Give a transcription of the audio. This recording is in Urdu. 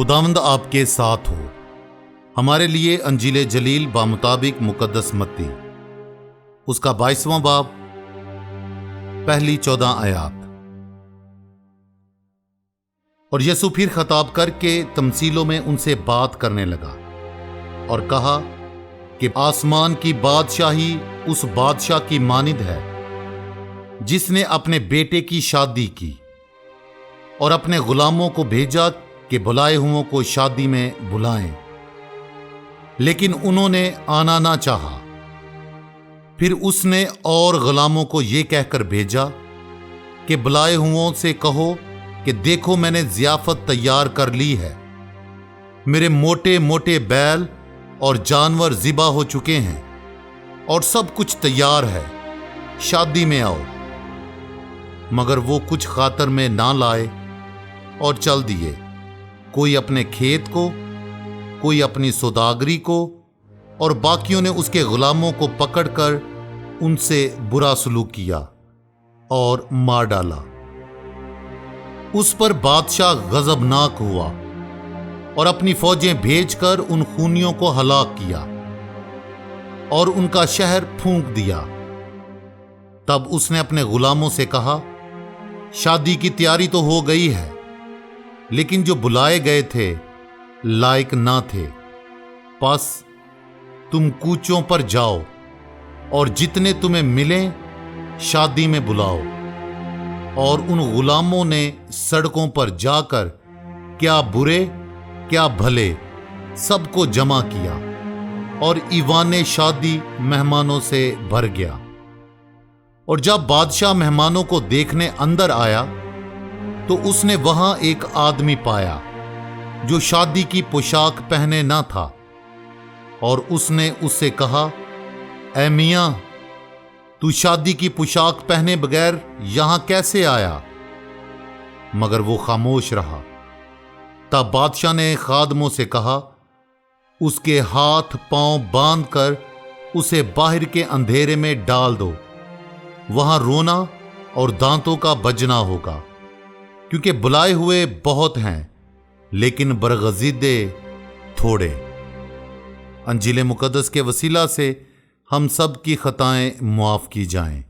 خداوند آپ کے ساتھ ہو۔ ہمارے لیے انجیل جلیل بامطابق مقدس متی، اس کا 22واں باب، پہلی 14 آیات۔ اور یسوع پھر خطاب کر کے تمثیلوں میں ان سے بات کرنے لگا اور کہا کہ آسمان کی بادشاہی اس بادشاہ کی مانند ہے جس نے اپنے بیٹے کی شادی کی اور اپنے غلاموں کو بھیجا کہ بلائے ہوئوں کو شادی میں بلائیں، لیکن انہوں نے آنا نہ چاہا۔ پھر اس نے اور غلاموں کو یہ کہہ کر بھیجا کہ بلائے ہوئوں سے کہو کہ دیکھو میں نے ضیافت تیار کر لی ہے، میرے موٹے موٹے بیل اور جانور ذبح ہو چکے ہیں اور سب کچھ تیار ہے، شادی میں آؤ۔ مگر وہ کچھ خاطر میں نہ لائے اور چل دیے، کوئی اپنے کھیت کو، کوئی اپنی سوداگری کو، اور باقیوں نے اس کے غلاموں کو پکڑ کر ان سے برا سلوک کیا اور مار ڈالا۔ اس پر بادشاہ غضبناک ہوا اور اپنی فوجیں بھیج کر ان خونیوں کو ہلاک کیا اور ان کا شہر پھونک دیا۔ تب اس نے اپنے غلاموں سے کہا، شادی کی تیاری تو ہو گئی ہے، لیکن جو بلائے گئے تھے لائق نہ تھے، پس تم کوچوں پر جاؤ اور جتنے تمہیں ملیں شادی میں بلاؤ۔ اور ان غلاموں نے سڑکوں پر جا کر کیا برے کیا بھلے سب کو جمع کیا، اور ایوان شادی مہمانوں سے بھر گیا۔ اور جب بادشاہ مہمانوں کو دیکھنے اندر آیا تو اس نے وہاں ایک آدمی پایا جو شادی کی پوشاک پہنے نہ تھا، اور اس نے اس سے کہا، اے میاں، تو شادی کی پوشاک پہنے بغیر یہاں کیسے آیا؟ مگر وہ خاموش رہا۔ تب بادشاہ نے خادموں سے کہا، اس کے ہاتھ پاؤں باندھ کر اسے باہر کے اندھیرے میں ڈال دو، وہاں رونا اور دانتوں کا بجنا ہوگا، کیونکہ بلائے ہوئے بہت ہیں لیکن برگزیدے تھوڑے۔ انجیل مقدس کے وسیلہ سے ہم سب کی خطائیں معاف کی جائیں۔